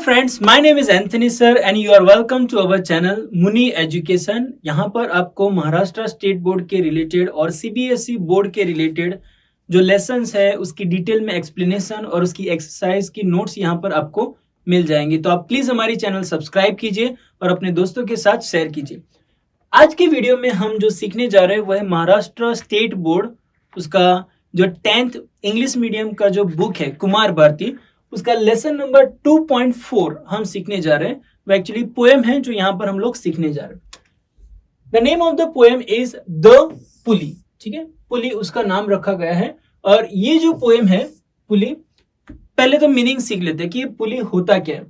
Friends, my name is Anthony sir and you are welcome to our channel Muni education. यहाँ पर आपको Maharashtra state board के related और CBSE board के related जो लेसन्स है उसकी डिटेल में एक्सप्लेनेशन और उसकी एक्सरसाइज की नोट्स यहाँ पर आपको मिल जाएंगे। तो आप प्लीज हमारी चैनल सब्सक्राइब कीजिए और अपने दोस्तों के साथ शेयर कीजिए। आज की वीडियो में हम जो सीखने जा रहे हैं वह है महाराष्ट्र स्टेट बोर्ड, उसका जो 10th इंग्लिश मीडियम का जो बुक है कुमार भारती, उसका लेसन नंबर 2.4 हम सीखने जा रहे हैं। वो एक्चुअली पोएम है जो यहाँ पर हम लोग सीखने जा रहे हैं। The name of the poem is the पुली। ठीक है, पुली उसका नाम रखा गया है। और ये जो पोएम है पुली, पहले तो मीनिंग सीख लेते हैं कि ये पुली होता क्या है।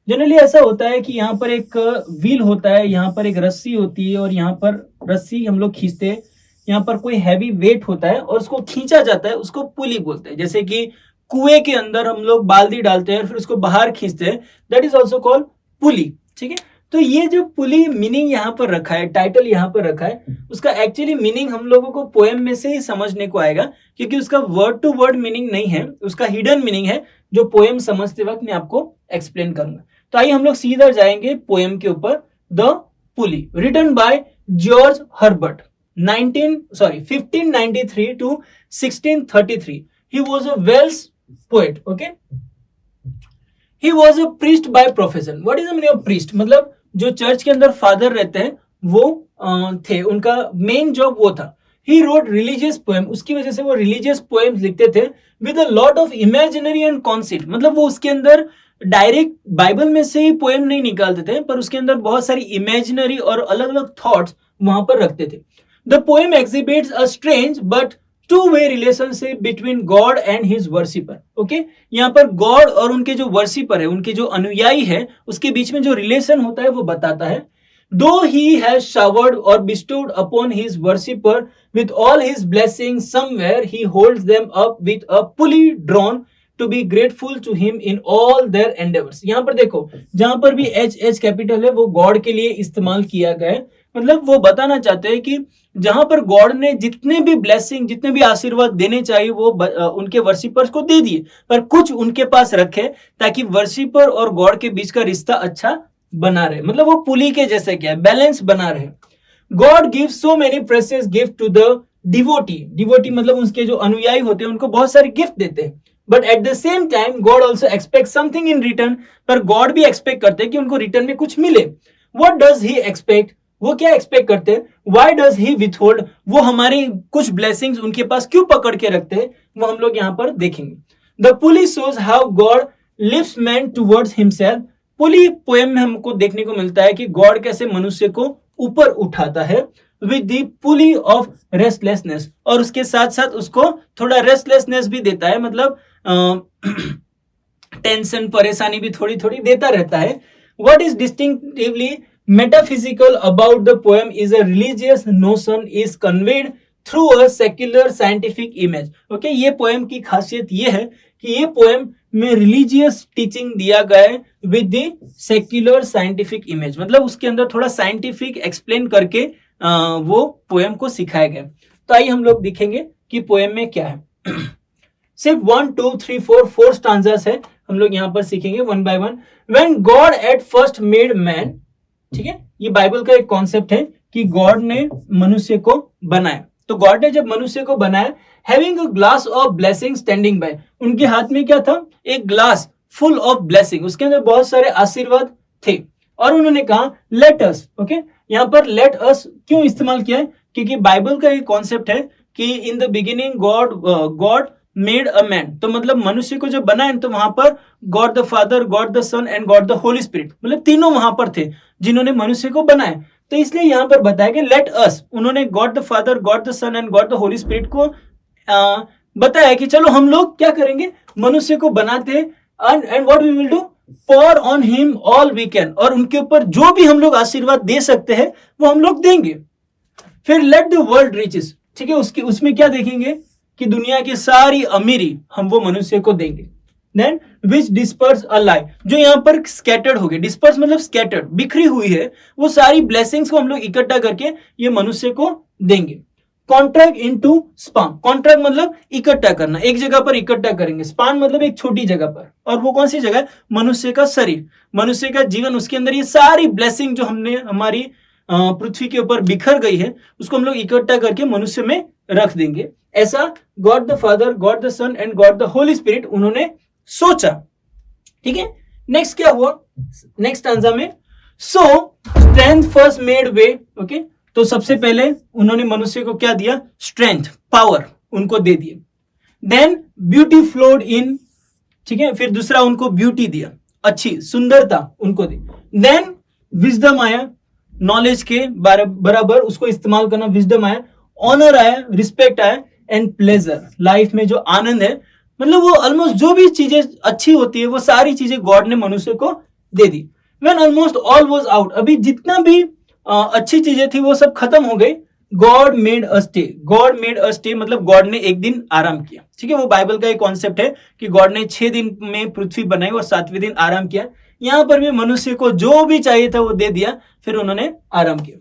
जनरली ऐसा होता है कि यहाँ पर एक व्हील होता है, यहाँ पर एक रस्सी होती है और यहाँ पर रस्सी हम लोग खींचते हैं। यहाँ पर कोई हैवी वेट होता है और उसको खींचा जाता है, उसको पुली बोलते हैं। जैसे कि कुएं के अंदर हम लोग बाल्टी डालते हैं फिर उसको बाहर खींचते हैं, दैट इज ऑल्सो कॉल्ड पुली। ठीक है, तो ये जो पुली मीनिंग यहाँ पर रखा है, टाइटल यहाँ पर रखा है, उसका एक्चुअली मीनिंग हम लोगों को पोएम में से ही समझने को आएगा, क्योंकि उसका वर्ड टू वर्ड मीनिंग नहीं है, उसका हिडन मीनिंग है जो पोएम समझते वक्त मैं आपको एक्सप्लेन करूंगा। तो आइए हम लोग सीधा जाएंगे पोएम के ऊपर। The pulley, written by George Herbert, 1593 to 1633. He was a Welsh poet. Okay, he was a priest by profession. What is the meaning of priest? मतलब जो चर्च के अंदर फादर रहते हैं वो थे, उनका मेन जॉब वो था। He wrote religious poem, उसकी वजह से वो religious poems लिखते थे with a lot of imaginary and conceit। मतलब वो उसके अंदर डायरेक्ट बाइबल में से ही पोएम नहीं निकालते थे, पर उसके अंदर बहुत सारी इमेजिनरी और अलग अलग थॉट्स वहां पर रखते थे। The poem exhibits a strange but two-way relationship between God and his worshipper. Okay, यहाँ पर गॉड और उनके जो वर्शिपर है, उनके जो अनुयायी है, उसके बीच में जो रिलेशन होता है वो बताता है। दो ही हैज शावर्ड और bestowed upon his worshipper with all his blessing, somewhere he holds them up with a pulley drawn to be grateful to him in all their endeavours. यहाँ पर देखो, जहां पर भी एच कैपिटल है वो God के लिए इस्तेमाल किया गया है। मतलब वो बताना चाहते हैं कि जहां पर गॉड ने जितने भी ब्लेसिंग, जितने भी आशीर्वाद देने चाहिए वो उनके वर्शिपर्स को दे दिए, पर कुछ उनके पास रखे ताकि वर्शिपर और गॉड के बीच का रिश्ता अच्छा बना रहे। मतलब वो पुली के जैसे क्या है, बैलेंस बना रहे। God give so many precious gift to the devotee. Devotee मतलब उसके जो अनुयायी होते हैं उनको बहुत सारे गिफ्ट देते हैं। But at the same time God also expect something in return. पर गॉड भी एक्सपेक्ट करते हैं कि उनको रिटर्न में कुछ मिले। What does he expect? वो क्या एक्सपेक्ट करते हैं? Why does he withhold? वो हमारी कुछ ब्लेसिंग्स उनके पास क्यों पकड़ के रखते हैं, वो हम लोग यहाँ पर देखेंगे। The pulley shows how God lifts man towards himself. Pulley poem में हमको देखने को मिलता है कि गॉड कैसे मनुष्य को ऊपर उठाता है with the pulley of restlessness, और उसके साथ साथ उसको थोड़ा रेस्टलेसनेस भी देता है। मतलब टेंशन, परेशानी भी थोड़ी थोड़ी देता रहता है। What is distinctively metaphysical about the poem is a religious notion is conveyed through a secular scientific image. Okay, ये पोएम की खासियत ये है कि ये पोएम में रिलीजियस टीचिंग दिया गया है with the secular scientific image. मतलब उसके अंदर थोड़ा साइंटिफिक एक्सप्लेन करके वो पोएम को सिखाया गया। तो आइए हम लोग देखेंगे कि पोएम में क्या है। सिर्फ 1 2 3 4 स्टांजास है, हम लोग यहाँ पर सीखेंगे one by one. When God at first made man, ठीक है, ये बाइबल का एक कॉन्सेप्ट है कि गॉड ने मनुष्य को बनाया। तो गॉड ने जब मनुष्य को बनाया, having a glass of blessing standing bye, उनके हाथ में क्या था? एक ग्लास फुल ऑफ ब्लेसिंग, उसके अंदर बहुत सारे आशीर्वाद थे। और उन्होंने कहा लेट अस। ओके, यहाँ पर लेट अस क्यों इस्तेमाल किया है? क्योंकि बाइबल का एक कॉन्सेप्ट है कि in the beginning God made a man. तो मतलब मनुष्य को जब बनाया तो वहां पर God the Father, God the Son and God the Holy Spirit, मतलब तीनों वहां पर थे जिन्होंने मनुष्य को बनाया। तो इसलिए यहां पर बताया गया लेट अस। उन्होंने God the Father, God the Son and God the Holy Spirit को बताया कि चलो हम लोग क्या करेंगे, मनुष्य को बनाते हैं and what we will do, pour on him all we can, और उनके ऊपर जो भी हम लोग आशीर्वाद दे सकते हैं वो हम लोग देंगे। फिर let the world riches, ठीक है, उसमें क्या देखेंगे कि दुनिया की सारी अमीरी हम वो मनुष्य को देंगे। Then which disperse a life, जो यहाँ पर स्कैटर्ड हो गए, डिस्पर्स मतलब स्कैटर्ड, बिखरी हुई है, वो सारी ब्लेसिंग्स को हम लोग इकट्ठा करके ये मनुष्य को देंगे। Contract into span. कॉन्ट्रैक्ट मतलब इकट्ठा करना, एक जगह पर इकट्ठा करेंगे। स्पान मतलब एक छोटी जगह पर, और वो कौन सी जगह है? मनुष्य का शरीर, मनुष्य का जीवन, उसके अंदर ये सारी ब्लेसिंग जो हमने हमारी पृथ्वी के ऊपर बिखर गई है, उसको हम लोग इकट्ठा करके मनुष्य में रख देंगे। ऐसा God the Father, God the Son and God the Holy Spirit उन्होंने सोचा। ठीक है, नेक्स्ट क्या हुआ? नेक्स्ट आंसर में सो स्ट्रेंथ फर्स्ट मेड वे। ओके, तो सबसे पहले उन्होंने मनुष्य को क्या दिया? स्ट्रेंथ, पावर उनको दे दिए। देन ब्यूटी फ्लोड इन, ठीक है, फिर दूसरा उनको ब्यूटी दिया, अच्छी सुंदरता उनको दी। देन विजडम आया, नॉलेज के बराबर उसको इस्तेमाल करना, विजडम आया। ऑनर आया, रिस्पेक्ट आया, एंड प्लेजर, लाइफ में जो आनंद है, मतलब वो ऑलमोस्ट जो भी चीजें अच्छी होती है वो सारी चीजें गॉड ने मनुष्य को दे दी। When almost all was out, अभी जितना भी अच्छी चीजें थी वो सब खत्म हो गई। God made a stay, God made a stay मतलब गॉड ने एक दिन आराम किया। ठीक है, वो बाइबल का एक कॉन्सेप्ट है कि गॉड ने 6 दिन में पृथ्वी बनाई और 7वें दिन आराम किया। यहां पर भी मनुष्य को जो भी चाहिए था वो दे दिया, फिर उन्होंने आराम किया।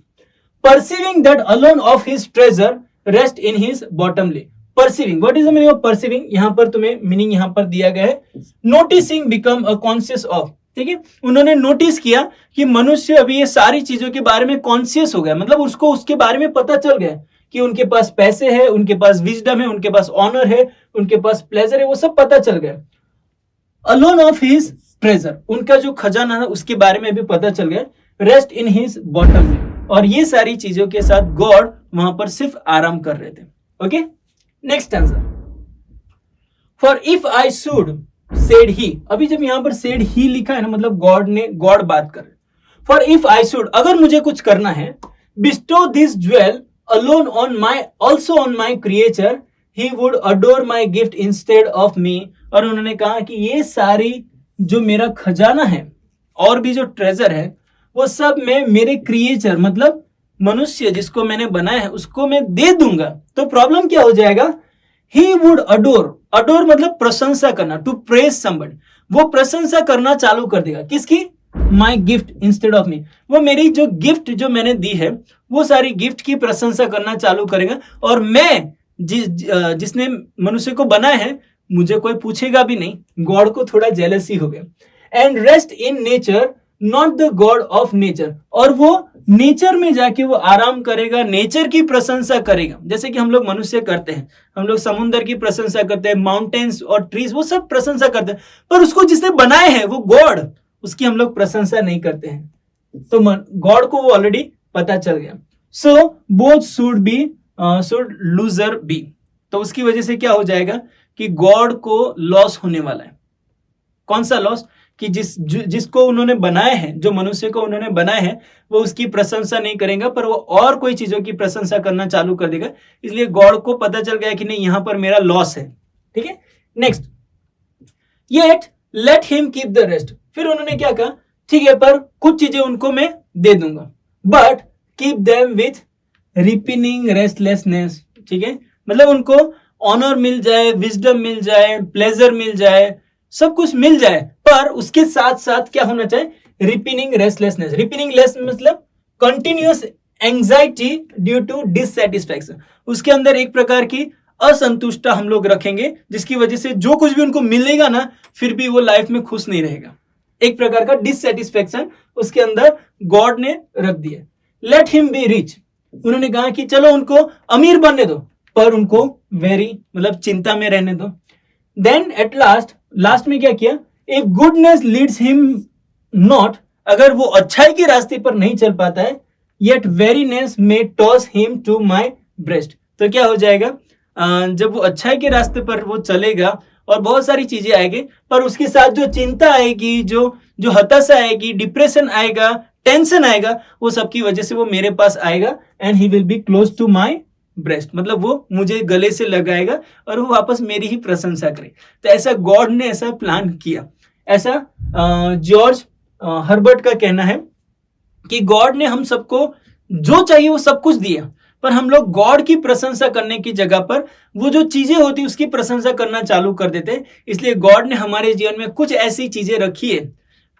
Perceiving that alone of his treasure rest in his bottomly. Perceiving, what is the meaning of perceiving? यहां पर तुम्हें मीनिंग यहां पर दिया गया है, noticing become a conscious of. ठीक है, उन्होंने नोटिस किया कि मनुष्य अभी ये सारी चीजों के बारे में कॉन्शियस हो गया, मतलब उसको उसके बारे में पता चल गया कि उनके पास पैसे है, उनके पास विजडम है, उनके पास ऑनर है, उनके पास प्लेजर है, वो सब पता चल गया। अलोन ऑफ हिज ट्रेजर, उनका जो खजाना है उसके बारे में भी पता चल गया। रेस्ट इन हिज बॉटम में, और ये सारी चीजों के साथ गॉड वहां पर सिर्फ आराम कर रहे थे। Okay, next answer, for if I should said he. अभी जब यहां पर सेड ही लिखा है ना, मतलब गॉड बात कर रहे। फॉर इफ आई शुड, अगर मुझे कुछ करना है, bestow this jewel alone on my also on my creature, he would adore my gift instead of me. और उन्होंने कहा कि ये सारी जो मेरा खजाना है और भी जो ट्रेजर है वो सब मैं मेरे क्रिएचर मतलब मनुष्य जिसको मैंने बनाया है उसको मैं दे दूंगा। तो प्रॉब्लम क्या हो जाएगा? ही वुड अडोर, अडोर मतलब प्रशंसा करना, टू प्रेज समबडी, वो प्रशंसा करना चालू कर देगा। किसकी? My gift instead of me, वो मेरी जो गिफ्ट जो मैंने दी है वो सारी गिफ्ट की प्रशंसा करना चालू करेगा। और मैं जिसने मनुष्य को बनाया है मुझे कोई पूछेगा भी नहीं। गॉड को थोड़ा जेलसी हो गया। And rest in nature not the God of nature, और वो नेचर में जाके वो आराम करेगा, नेचर की प्रशंसा करेगा। जैसे कि हम लोग मनुष्य करते हैं, हम लोग समुद्र की प्रशंसा करते हैं, माउंटेन्स और ट्रीज वो सब प्रशंसा करते हैं, पर उसको जिसने बनाया है वो गॉड, उसकी हम लोग प्रशंसा नहीं करते हैं। तो गॉड को वो ऑलरेडी पता चल गया। So both should loser be, तो उसकी वजह से क्या हो जाएगा कि गॉड को लॉस होने वाला है। कौन सा लॉस? कि जिसको उन्होंने बनाया है, जो मनुष्य को उन्होंने बनाया है, वो उसकी प्रशंसा नहीं करेगा, पर वो और कोई चीजों की प्रशंसा करना चालू कर देगा। इसलिए गॉड को पता चल गया कि नहीं, यहां पर मेरा लॉस है। ठीक है, next, yet let him keep the rest. फिर उन्होंने क्या कहा? ठीक है, पर कुछ चीजें उनको मैं दे दूंगा, but keep them with ripening restlessness. ठीक है, मतलब उनको ऑनर मिल जाए, विजडम मिल जाए, प्लेजर मिल जाए, सब कुछ मिल जाए, पर उसके साथ साथ क्या होना चाहिए? Repining restlessness. रिपिनिंग लेस मतलब continuous anxiety due to dissatisfaction. उसके अंदर एक प्रकार की असंतुष्टता हम लोग रखेंगे, जिसकी वजह से जो कुछ भी उनको मिलेगा ना, फिर भी वो लाइफ में खुश नहीं रहेगा। एक प्रकार का डिससैटिस्फैक्शन उसके अंदर गॉड ने रख दिया। लेट हिम बी रिच, उन्होंने कहा कि चलो उनको अमीर बनने दो, पर उनको वेरी मतलब चिंता में रहने दो। देन एट लास्ट में क्या किया? If goodness leads him not, अगर वो अच्छाई के रास्ते पर नहीं चल पाता है, yet weariness may toss him to my breast. तो क्या हो जाएगा? जब वो अच्छाई के रास्ते पर वो चलेगा और बहुत सारी चीजें आएगी, पर उसके साथ जो चिंता आएगी, जो हताशा आएगी, डिप्रेशन आएगा, टेंशन आएगा, वो सबकी वजह से वो मेरे पास आएगा। And he will be close to my breast, मतलब वो मुझे गले से लगाएगा और वो वापस मेरी ही प्रशंसा करे। तो ऐसा गॉड ने ऐसा प्लान किया। ऐसा जॉर्ज हर्बर्ट का कहना है कि गॉड ने हम सबको जो चाहिए वो सब कुछ दिया, पर हम लोग गॉड की प्रशंसा करने की जगह पर वो जो चीजें होती उसकी प्रशंसा करना चालू कर देते हैं। इसलिए गॉड ने हमारे जीवन में कुछ ऐसी चीजें रखी है,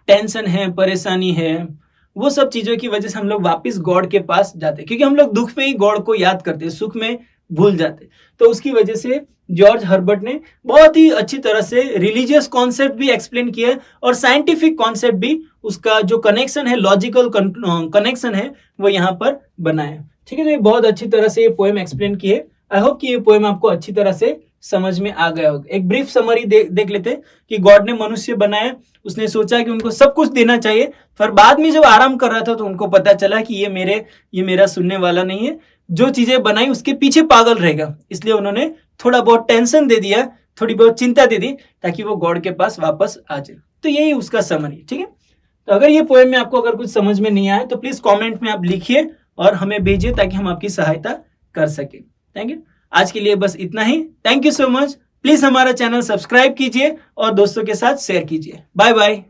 टेंशन है, परेशानी है, वो सब चीजों की वजह से हम लोग वापस गॉड के पास जाते हैं, क्योंकि हम लोग दुख में ही गॉड को याद करते हैं, सुख में भूल जाते। तो उसकी वजह से जॉर्ज हर्बर्ट ने बहुत ही अच्छी तरह से रिलीजियस कॉन्सेप्ट भी एक्सप्लेन किया है और साइंटिफिक कॉन्सेप्ट भी, उसका जो कनेक्शन है, लॉजिकल कनेक्शन है, वो यहाँ पर बनाया। ठीक है, तो ये बहुत अच्छी तरह से ये पोएम एक्सप्लेन की है। आई होप कि ये पोएम आपको अच्छी तरह से समझ में आ गया होगा। एक ब्रीफ समरी देख लेते हैं कि गॉड ने मनुष्य बनाया, उसने सोचा कि उनको सब कुछ देना चाहिए, पर बाद में जब आराम कर रहा था तो उनको पता चला कि ये मेरा सुनने वाला नहीं है, जो चीजें बनाई उसके पीछे पागल रहेगा, इसलिए उन्होंने थोड़ा बहुत टेंशन दे दिया, थोड़ी बहुत चिंता दे दी, ताकि वो गॉड के पास वापस आ जाए। तो यही उसका समरी। ठीक है, तो अगर ये पोएम में आपको अगर कुछ समझ में नहीं आया तो प्लीज कमेंट में आप लिखिए और हमें भेजिए, ताकि हम आपकी सहायता कर सके। Thank you. आज के लिए बस इतना ही। Thank you so much. Please हमारा चैनल सब्सक्राइब कीजिए और दोस्तों के साथ शेयर कीजिए। Bye bye.